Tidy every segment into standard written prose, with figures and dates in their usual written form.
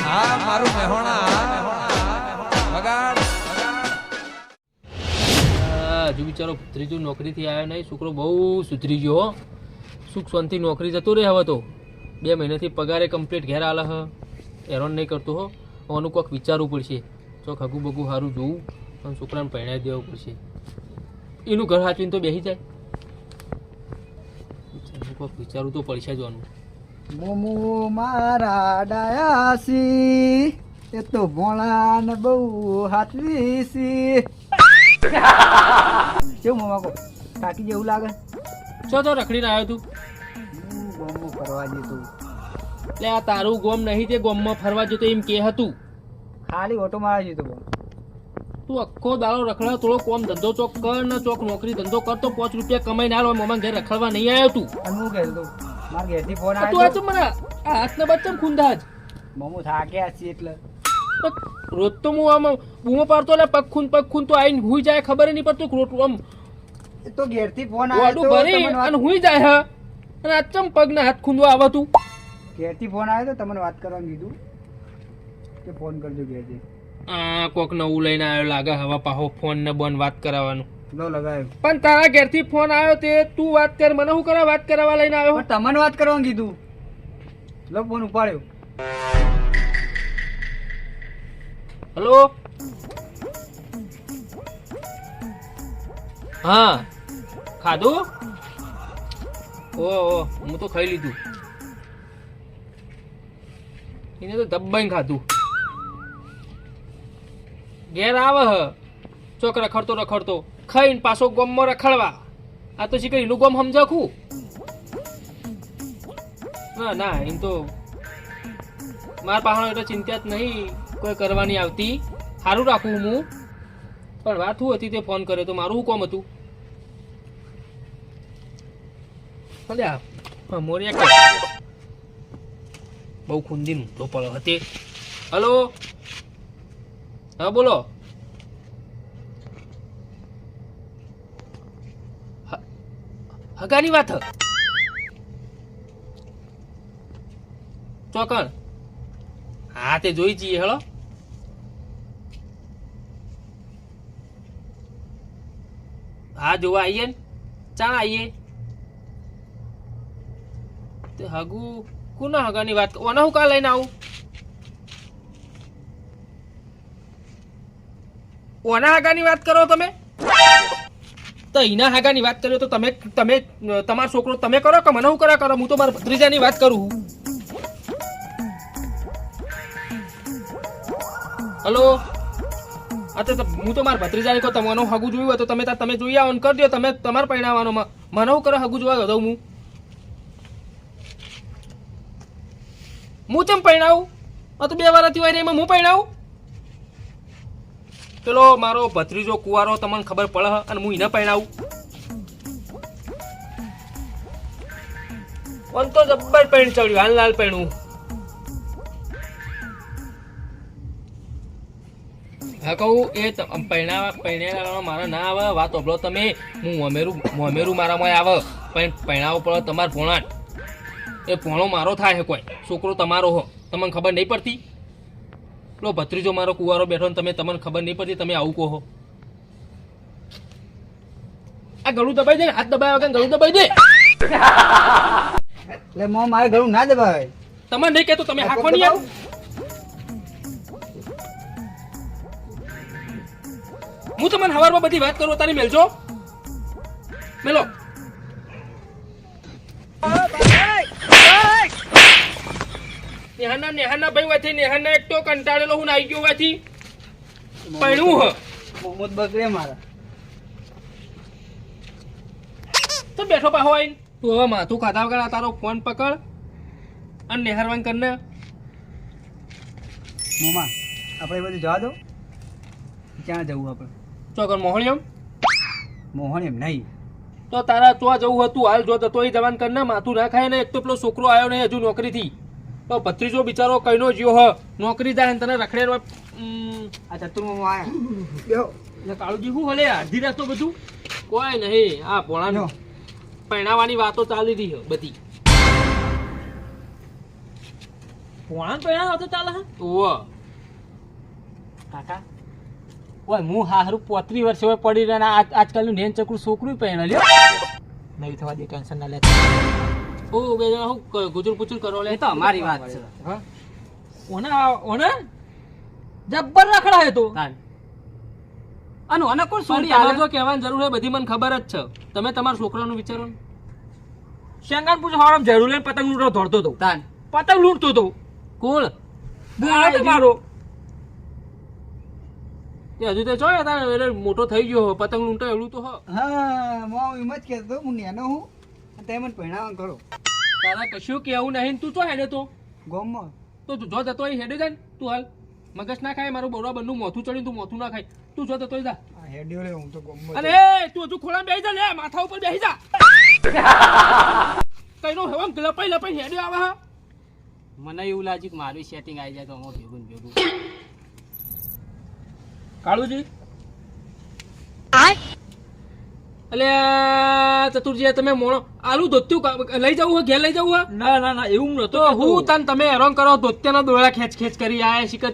હા મારું મહેણા વગાડ હજુ બિચારો ત્રીજું નોકરીથી આવ્યો નહીં. છોકરો બહુ સુધરી ગયો. સુખ શાંતિ નોકરી જતો રહે. હવે તો 2 મહિનાથી પગારે કમ્પ્લીટ ઘેર આલે હ. હેરાન નહીં કરતો હો. આનું કોઈક વિચારવું પડશે. ચોક હગું બગું સારું જોવું અને છોકરાને પહેણાવી દેવું પડશે. એનું ઘર સાચવીને તો બેસી જાય. કોઈક વિચારવું તો પડશે જ આનું. મોમો મારા ડાયાસી એ તો ભોળા ને બહુ હાથવી સી. કેવું મોમા કો કાકી જેવું લાગે? ચો તો રખડીને આવ્યો તું. ગોમો ફરવા જતું. એટલે આ તારું ગોમ નહીં તે ગોમમાં ફરવા જતો એમ કે હતું. ખાલી ઓટો મારા જતો. તું આખો દાડો રખડા થોડો કોમ ધંધો ચોક કર ને ચોક નોકરી ધંધો કર તો 5 રૂપિયા કમાઈને આલો. મમ્મા ઘેર રખડવા નહીં આવ્યો તું. અને હું કહેતો મારા ઘેરથી ફોન તું આ આવ્યો. તો મને આ હાથને બચ્ચમ ખૂંદા જ. મોમો થાક્યા છે એટલે રોજ તો હું આમ બૂમો પાડતો એટલે પગ ખૂન તો આઈને હુઈ જાય. ખબર નહીં પડતું રોટલું આમ એ તો ઘેરથી ફોન વાડું આવ્યો ભરી તો અને હુઈ જાય હ. અને આ ચમ પગને હાથ ખૂંદવા આવે તું. ઘેરથી ફોન આવ્યો તો તમને વાત કરવાનું કીધું કે ફોન કરજો ઘેરથી. આ કોક નવું લઈને આવ્યો લાગે. હવે પાહો ફોન ને બોન વાત કરાવવાનું. લો લગાવ્યો પણ તારા ઘેરથી ફોન આવ્યો તે તું વાત કર. મને શું કરવા વાત કરાવવા લઈને આવ્યો? પણ તમને વાત કરવાનું કીધું. લો ફોન ઉપાડ્યો. હલો હા ખાધું? ઓ હું તો ખાઈ લીધું. એને તો દબાઈને ખાધું. ઘેર આવે હ ચોક રખડતો ખાઈને પાછો ગોમમાં રખડવા. આ તો શીખર એનું ગોમ સમજાખું. ના એમ તો મારા પાહણો એટલે ચિંતા જ નહીં કોઈ કરવાની આવતી. સારું રાખું હું. પણ વાત શું હતી તે ફોન કર્યો તો મારું શું કોમ હતું? મોરિયા બહુ ખૂંદી તો પડો હતી. હલો હા બોલો. હગાની વાત ચોકણ હા તે જોઈ જઈએ. હેલો હા જોવા આવીએ ને. ચા આવીએ તે હગુ કોના હગાની વાત? ઓના હું કા લઈને આવું? ઓના હગાની વાત કરો તમે? તો એના હગાની વાત કર્યો તો તમે તમારો છોકરો તમે કરો કે મને હું કરો? હું તો મારા ભત્રીજાની વાત કરું. હલો હા તો હું તો મારા ભત્રીજાની કહું. તમારું હગું જોયું હોય તો તમે જોઈ આવો ને કરી દો. તમે તમારે પરિણામવાનો મને હું કરે હગું જોવા દઉં હું ચમ પરિણાવું? આ તો 2 વારથી હોય એમાં હું પરિણાવું? પેલો મારો ભત્રીજો કુવારો તમને ખબર પડે અને હું એને પરિણાવું? પણ તો જબ્બર પેન્ટ ચડ્યું. હાલ લાલ પહેણું. હા કહું એ પહેણાવા મારા ના આવે. વાત ઓબળો તમે. હું મોમેરું મારામાં આવે પણ પહેણાવો પડે તમારે ભોણાટ. એ ભોણો મારો થાય છે કોઈ છોકરો તમારો હો. તમને ખબર નહીં પડતી? પેલો ભત્રીજો મારો કુવારો બેઠો ને તમને ખબર નહીં પડતી? તમે આવું કહો. આ ગળું દબાઈ દે ને. હાથ દબાવ્યા વગર ગળું દબાઈ દે. એટલે મો મારે ઘરું ના દબાવે. તમે નહીં કહેતો તમે હાંકો નહીં આવું. હું તમને હવારમાં બધી વાત કરું તારી મેલજો મેલો. નેહાના ભાઈ વાથી નેહાના એક તો કંટાળેલો હું આવી ગયો વાથી પૈણું હ મોમોદ બગડે મારા. તો બેઠો પાહો આવીને તું હવે માથું ખાધા વગર આ તારો ફોન પકડ અને નેહારવાન કરને. મોમા આપણે બધું જવા દો. ક્યાં જવું આપણે? ચોકર મોહણિયમ મોહન એમ નહીં તો તારા ચો જવું હતું હાલ જો તો એ જવાન કરને. માથું ના ખાય ને. એક તો પેલો છોકરો આવ્યો નહીં હજુ નોકરીથી. તો ભત્રીજો બિચારો કઈનો જ્યો હ નોકરી જાય ને તને રખડે. આ ચતુર્મું આયા કાળુજી શું હલે અડધી રાત તો બધું કોઈ નહીં. આ પોણા પહેણાવાની વાતો ચાલી રહી બધી. પોણા પહેણા તો ચાલે હે ઓવો કાકા ઓય હું હારું 35 વર્ષે હોય પડી રહ્યા આજકાલનું નેન ચકરું છોકરું પહેણા લ્યો નહીં થવા દે ટેન્શન ના લેતા ઓ બે જણા હું ગુજર પુચર કરો લે એ તો અમારી વાત છે હા ઓને જબ્બર રખડાય તો અને ઓને કોણ સોરી છોડી આ જો કહેવાની જરૂર છે બધી મને ખબર જ છે તમે તમારા છોકરાનું વિચારો ને. શેંગાન પૂછો હરામ ઝેડું લઈને પતંગ લૂંટો દોડતો તો પતંગ લૂંટતો તો કોણ બોલા તમારો એ હજુ તો જોયો તારે એટલે મોટો થઈ ગયો પતંગ લૂંટો એવડું તો હ હા હું એમ જ કહેતો હું નેનો હું તે મને પહેણાવા કરો તારા કશું કેવું નહીં ને તું ચો હેડે તો ગોમમાં તું જો જતો અહીં હેડે જાય ને તું હાલ મગજ ના ખાય મારું બરોબર બંનું મોથું ચડ્યું તું મોથું ના ખાય તું જો જતો જા આ હેડ્યો રે હું તો ગોમમાં અરે તું હજુ ખોલા બેસી જા લે માથા ઉપર બેસી જા કઈનો હવામ લપાઈ લપાઈ હેડ્યો આવે હા મને એવું લાગ્યું કે મારું સેટિંગ આવી જાય તો હું ભેગું ને ભેગું કાળુજી અલે ચતુરજી તમે મોણો આલુ ધોત્યું લઈ જવું ઘેર લઈ જવું ના ના ના એવું નતો તો હું તને તમે હેરાન કરો ધોત્યાના દોડા ખેંચ ખેંચ કરી આયા શિકર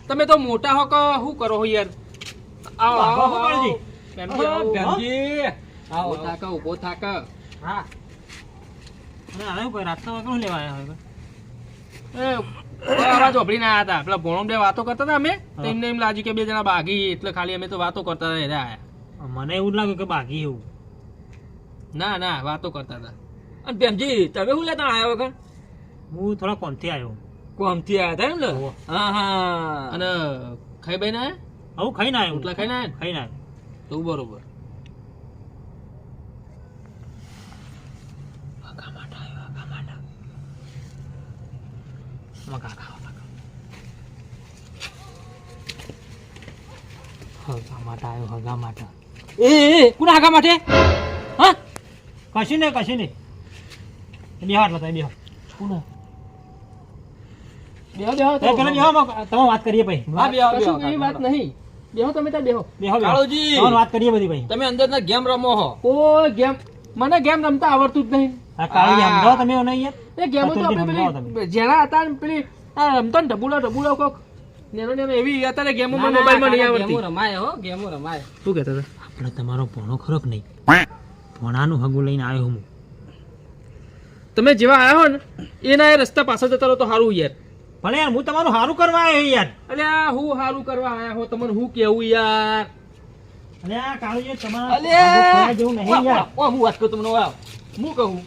તમે તો મોટા હો કે શું કરો હો યાર આવો આવો આવો, કાળુજી. બેનજી, આવો. બેનજી આવો ઉભો થાક ઉભો થાક હા અને આને કોઈ રાતના વાગણ લેવા આવ્યા હોય એ અવાજ ઓભળી ના આયા હતા પેલા ભોણો બે વાતો કરતા હતા અમે તો એમને એમ લાગ્યું કે બે જણા ભાગી એટલે ખાલી અમે તો વાતો કરતા હતા એટલે આયા મને એવું જ લાગ્યું કે બાકી એવું ના ના વાતો કરતા હતા અને બેનજી તમે શું લેતા આવ્યા વગર હું થોડા કોમથી આવ્યો કોમથી આવ્યા હતા એમ ને હા હા અને ખાઈ બાઈ ના આવું ખાઈને આવ્યો રોટલા ખાઈને આયા ખાઈને આવ્યો તો બરોબર હગા માટે એ કોના હગા માટે હા કશું નહીં બિહાર બતાવી બિહાર કોના તમે વાત કરીએ ભાઈ કશું એવી વાત નહીં બેહો તમે ત્યાં બેહો કાળુજી વાત કરીએ બધી ભાઈ તમે અંદર ના ગેમ રમો હો કોઈ ગેમ મને ગેમ રમતા આવડતું જ નહીં આ કાળુજી સમજાવો તમે એને યાર એ ગેમો તો આપણે પેલી જેના હતા ને પેલી આ રમતો ને ઢબુલો કોક નેનો એવી અત્યારે ગેમો મોબાઈલમાં નહીં આવડતી રમાય હો ગેમો રમાય શું કહેતા હતા આપણે તમારો ભણો ખરો કે નહીં ભણાનું હગું લઈને આવ્યો હું તમે જેવા આવ્યા હો ને એના એ રસ્તા પાછળ જતા રહો તો સારું યાર ભલે યાર હું તમારું સારું કરવા આવ્યો યાર અલ્યા હું સારું કરવા આયા હો તમને હું કેવું યાર અલે આ કાળુજી તમારા જેવું નહીં યાર હું વાત કરું તમને હું કહું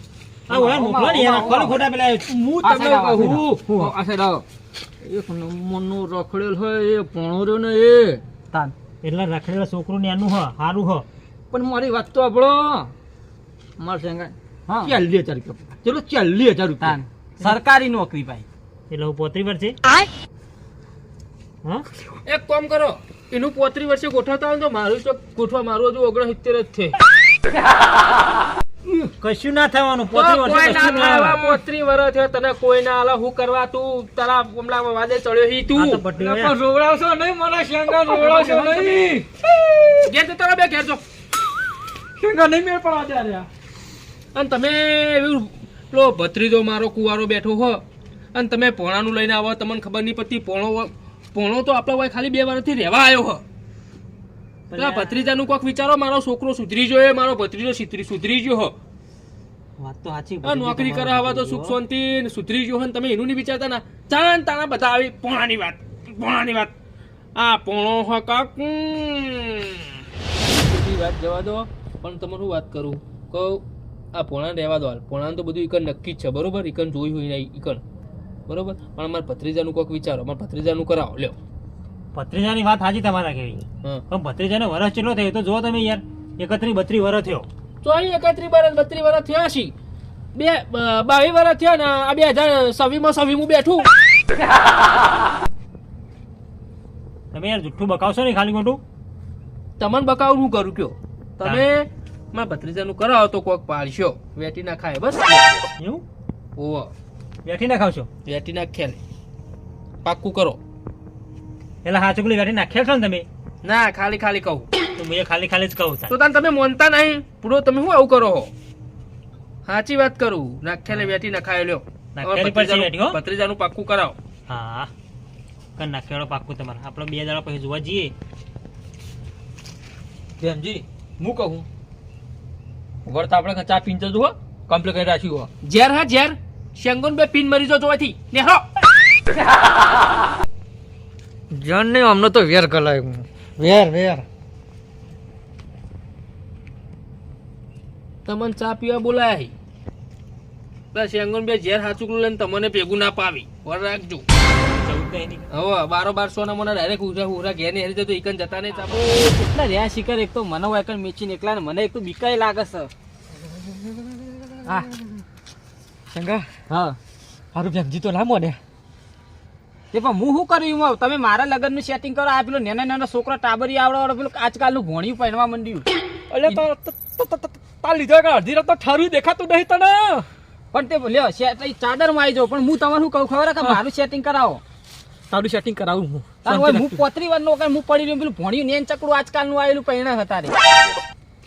આ ઓય મોકલો ને યાર ખોલ ખોટા પેલા હું તમને કહું આ સાઈડ આવો એક નંબરનો રખડેલ હોય એ ભણો રહ્યો ને એ તાન એટલે રખડેલા છોકરું ને એનું હ સારું હ પણ મારી વાત તો આપણો માર સંગા હા 40,000 રૂપિયા ચલો 40,000 રૂપિયા સરકારી નોકરી ભાઈ એટલે હું 35 વર્ષે હા એક કામ કરો એનું 35 વર્ષે ગોઠવતા હોય તો મારું તો ગોઠવા મારું હજુ 69 જ છે કશું ના થવાનું 35 કોઈ વર્ષે ના કશું ના થાય આવે. 35 વર્ષ થયો તને કોઈ ના આલે હું કરવા તું તારા હમણાં વાદે ચડ્યો હી તું આ તો પટ્ટી હોય. રોવડાવશો નહીં મને શેંગા રોવડાવશો નહીં ઘેર જતો રહો બે ઘેર જો શેંગા નહીં મેળ પડવા દે રે અને તમે એવું પેલો ભત્રીજો મારો કુવારો બેઠો હો અને તમે પોણાનું લઈને આવો તમને ખબર નહીં પડતી પોણો તો આપણા હોય ખાલી 2 વર્ષથી રહેવા આવ્યો હો પેલા ભત્રીજાનું કોક વિચારો મારો છોકરો સુધરી ગયો મારો ભત્રીજો સુધરી ગયો હો વાત તો સાચી આ નોકરી કરે હવે તો સુખ શાંતિ ને સુધરી ગયો હે ને તમે એનું નહીં વિચારતા ના ચાણ તાણા બધા આવી પોણાની વાત આ પોણો હ કાક બધી વાત જવા દો પણ તમારું વાત કરું કહું આ પોણા રહેવા દો હાલ પોણા તો બધું ઈકન નક્કી જ છે બરોબર ઈકન જોઈ હોય નહીં ઈકન બરોબર પણ અમારા ભત્રીજાનું કોઈક વિચારો અમારા ભત્રીજાનું કરાવો લ્યો ભત્રીજાની વાત સાચી તમારા કેવી હા પણ ભત્રીજાને વર્ષ કેટલો થયો તો જો તમે યાર 31-32 વર્ષ થયો ચોઈ 31 વર્ષ 32 વર્ષ થયા છી 22 વર્ષ થયા ને આ 2026 માં બેઠું તમે યાર જુઠ્ઠું બકાવશો નહીં ખાલી મોટું તમને બકાવું હું કરું કયો તમે મારા ભત્રીજાનું કરાવો તો કોક પાડશો વેટી ના ખાય બસ એવું ઓવો બેઠી ના ખાવશો વેટી ના ખેલે પાક્કું કરો એટલે હા ચોકલી બેઠી નાખ્યા છો ને તમે ના ખાલી ખાલી કહું તો મેં ખાલી ખાલી જ કહું તો તાન તમે મોનતા નહીં પૂરો તમે શું આવું કરો હો સાચી વાત કરું નાખ્યાલે વેટી ના ખાય લ્યો નાખ્યાલી પછી વેટી હો. ભત્રીજાનું પાક્કું કરાવો હા કર નાખેડો પાક્કું તમારે આપણે 2 દાડા પછી જોવા જઈએ બેમજી હું કહું વળતા આપણે ચા પીન જજો હો કમ્પ્લીટ કરી રાખ્યું હો ઝેર હા ઝેર શેંગોન બે પિન મરી જો જોવાથી નેહરો જન નહીં અમને તો વેર કલાય વેર તમને ચા પીવા બોલાય બસ શેંગોન બે ઝેર હાચુકલું લઈને તમને ભેગું ના પાવી વર રાખજો જવું તો એની હવે 12 સોના મને ડાયરેક્ટ ઉરા ઘેર ને હેરી જતો ઈકન જતા નહીં ચાપો કેટલા રહ્યા શિકાર એક તો મને વાયકન મેચીને એકલા ને મને એક તો બીકાય લાગે છે હા શંગા હા હારું બેમજી તો લાંબો ને તે પણ હું શું કર્યું તમે મારા લગ્નનું સેટિંગ કરો આ પેલો નાના છોકરા ટાબરી આવડે પેલું આજકાલનું ભોણિયું પહેરવા માંડ્યું એટલે તા લીધા કે અડધી રાત તો ઠારું દેખાતું નહીં તને પણ તે લ્યો ચાદર માં આવી જાવ પણ હું તમારું શું કહું ખબર કે મારું સેટિંગ કરાવો તારું સેટિંગ કરાવું હું તારું હોય હું 35 વર્ષનો વગર હું પડી રહ્યું પેલું ભોણિયું નેન ચકડું આજકાલનું આવેલું પહેણા હતા રે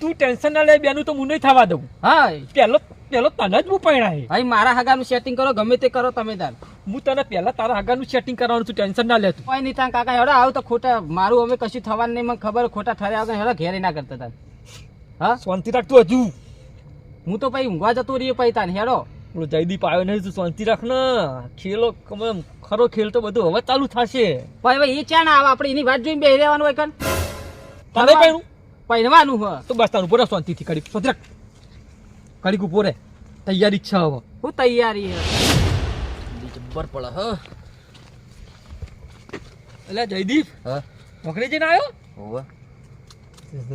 તું ટેન્શન ના લે બેનું તો હું નહીં થવા દઉં હા પહેલો તને જ હું પૈણાય ભાઈ મારા હગાનું સેટિંગ કરો ગમે તે કરો તમે તાર હું તને પહેલા તારા હગાનું સેટિંગ કરવાનું તું ટેન્શન ના લેતું કોઈ નહીં તાર કાકા હેડો આવ તો ખોટા મારું અમે કશું થવાનું નહીં મને ખબર ખોટા ઠર્યા વગર હેડો ઘેરે ના કરતા તાર હા શાંતિ રાખતું હજુ હું તો પછી ઊંઘવા જતો રહ્યો પછી તાર હેડો પેલો જયદીપ આવ્યો નહીં તું શાંતિ રાખ ને ખેલો ખરો ખેલ તો બધું હવે ચાલુ થશે ભાઈ એ ચા ના આવે આપણે એની વાત જોઈને બેહી રહેવાનું હોય કન તને પૈણું પહેરવાનું હ તો બસ તારું પૂરા શાંતિથી કડી શાંતિ રાખ કડી ઉપર તૈયારી છે હવે હું તૈયારી હે જબ્બર પડે હ એટલે જયદીપ હા નોકરી જઈને આવ્યો હોવે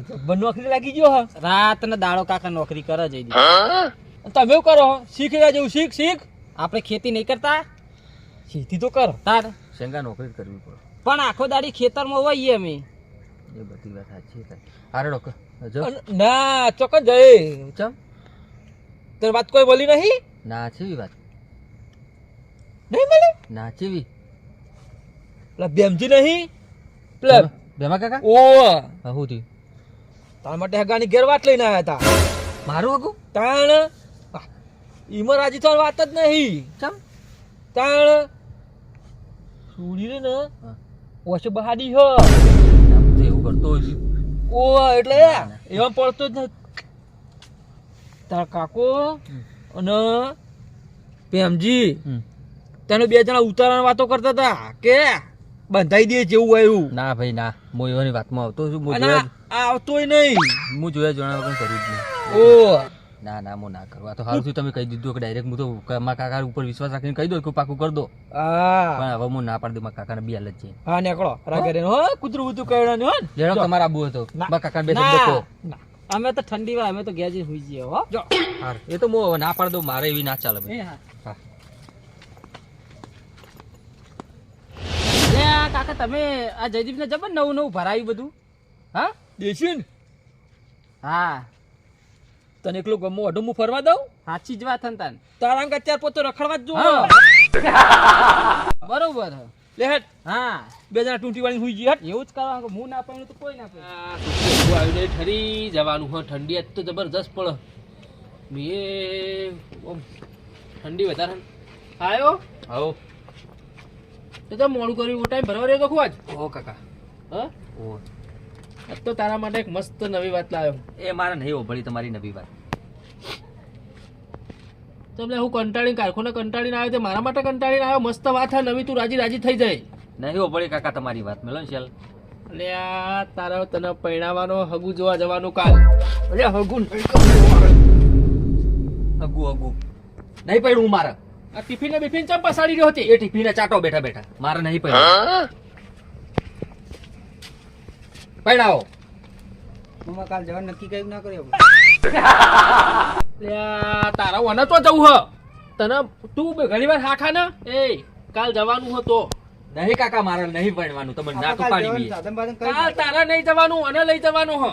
જબ્બર નોકરી લાગી ગયો હ રાત ને દાડો કાકા નોકરી કરે જઈ તમે એવું કરો શીખ રહ્યા જેવું શીખ આપણે ખેતી નહીં કરતા ખેતી તો કર તાર શેંગા નોકરી કરવી પડે પણ આખો દાડી ખેતરમાં હોઈએ અમે એ બધી વાત સાચી છે હારે ડોક જો ના ચોક્કસ જય ચમ તારી વાત કોઈ બોલી નહીં ના ચેવી વાત નહીં બોલી ના ચેવી પેલા બેમજી નહીં પેલા બેમા કાકા ઓ હા હું થયું તારા માટે હગાની ઘેર વાત લઈને આવ્યા હતા મારું હગું તાણ ઈમાં રાજી થવાની વાત જ નહીં ચમ તાણ સુડી ને હા. ઓછે બહાડી હો આમ તો એવું કરતો હોય છે. ઓ એટલે એવા પડતો જ નથી તારા કાકો અને પ્રેમજી હમ. તને બે જણા ઉતારવાની વાતો કરતા હતા કે બંધાઈ દે જેવું હોય એવું ના ભાઈ ના હું એવાની વાતમાં આવતો છું હું અને જોયા આ આવતોય નહીં હું જોયા જણાવ પણ કર્યું જ નહીં ઓ ના ના હું ના કરું આ તો સારું થયું તમે કહી દીધું કે ડાયરેક્ટ હું તો મારા કાકા ઉપર વિશ્વાસ રાખીને કહી દો કે પાકું કરી દો હા પણ હવે હું ના પાડી દઉં મારા કાકાને બી હાલ જ છે હા નીકળો રાગરે હો કૂતરું બૂતરું કહેવાનું હો ને? લેડો જો. તમારા આબુ હતો ના. મારા કાકાને બે શબ્દ કહો ના અમે તો ઠંડી વાય અમે તો ઘેર જઈને સુઈ જઈએ હો જો હારું. એ તો હું હવે ના પાડી દઉં મારે એવી ના ચાલે ભાઈ. એ હા હા લે આ કાકા તમે આ જયદીપને જબર નવું ભરાયું બધું હા દેશી ને હા તને એકલો ગમો અડો હું ફરવા દઉં સાચી જ વાત હન તાન તારા અંગ અત્યારે પોતે રખડવા જ જો હા. બરોબર હે. લે હેટ હા બે જણા ટૂંટી વાળી હુઈ જી હેટ એવું જ કરવાનું હું ના પાડું તો કોઈ ના પાડે આવ્યું નહીં ઠરી જવાનું હા ઠંડી આજ તો જબરજસ્ત પડે મેં ઓમ ઠંડી વધારે આવ્યો આવો તો તો મોડું કર્યું ટાઈમ ભરવા રહ્યો તો ખુબ જ ઓ કાકા હા ઓ આજ તો તારા માટે એક મસ્ત નવી વાત લાવ્યો એ મારે નહીં ઓભળી તમારી નવી વાત તમને હું કંટાળીને કારખાને કંટાળીને આવ્યો તે મારા માટે કંટાળીને આવ્યો મસ્ત વાત હે નવી તું રાજી રાજી થઈ જાય નહીં ઓભળી કાકા તમારી વાત મેલો ને ચાલ એટલે આ તારા તને પૈણાવાનો હગુ જોવા જવાનું કાલ અરે હગુ હગુ હગુ નહીં પડ્યું મારે આ ટિફિન ને બિફિન ચમ પસાડી રહ્યો હતી એ ટિફિને ચાટો બેઠા બેઠા મારે નહીં પડ્યું પૈણાવો મમ્મા કાલ જવાનું નક્કી કર્યું ના કર્યું એટલે આ તારા વને તો જવું હ તને તું ઘણી વાર હાખા ને એ કાલ જવાનું હતો નહીં કાકા મારે નહીં પડવાનું તમે ના તો પાડી દઈએ સાધન બાધન કાલ તારા નહીં જવાનું અને લઈ જવાનું હ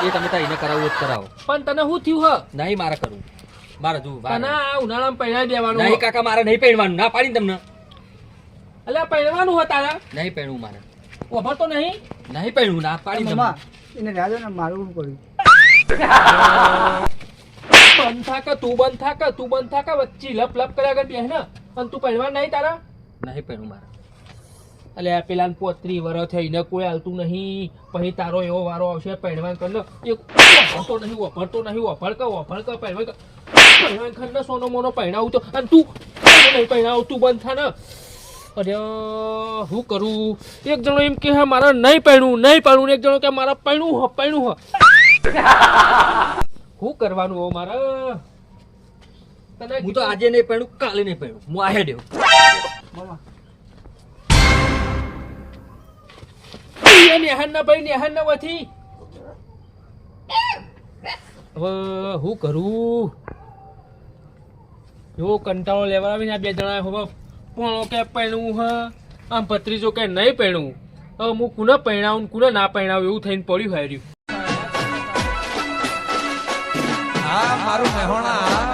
એ તમે તાર એને કરાવવું જ કરાવો પણ તને શું થયું હ નહીં મારે કરવું મારે જોવું તને આ ઉનાળામાં પૈણા દેવાનું નહીં કાકા મારે નહીં પહેરવાનું ના પાડી તમને એટલે પૈણવાનું હ તારા નહીં પહેરવું મારે ઓભર તો નહીં નહીં પહેરવું ના પાડી મમ્મા તમને એને રાજો ને મારું શું કર્યું બંધ થાક તું બંધ થાક વચ્ચે લપ લપ કર્યા કરતી હે ને અને તું પૈણવા નહીં તારા નહીં પહેરું મારે. અલ્યા પેલા 35 વર્ષ થઈને કોઈ હાલતું નહીં, પછી તારો એવો વારો આવશે પહેરવાન કર એક વાપરતો નહીં વાપર કે પહેરવાન ખંડ સોનો મોનો પહેરાવું તો અને તું નહીં પહેરાવું, તું બંધ થા ને. અરે હું કરું? એક જણો એમ કે હા મારા નહીં પહેરવું ને એક જણો કે મારા પહેરવું હ શું કરવાનું હો મારે? તને હું તો આજે નહીં પહેરું, કાલે નહીં પહેરું, હું આહે દેવું. મામા નેહાનના ભાઈ નેહાનના વથી હવે હું કરું? જો કંટાળો લેવા આવીને આ બે જણા હવે પોણો કે પહેણવું હ, આમ ભત્રીજો કે નહીં પહેણવું. હવે હું કુને પહેણાવું કુને ના પહેણાવું એવું થઈને પડ્યું હાર્યું. આ મારું મહેણા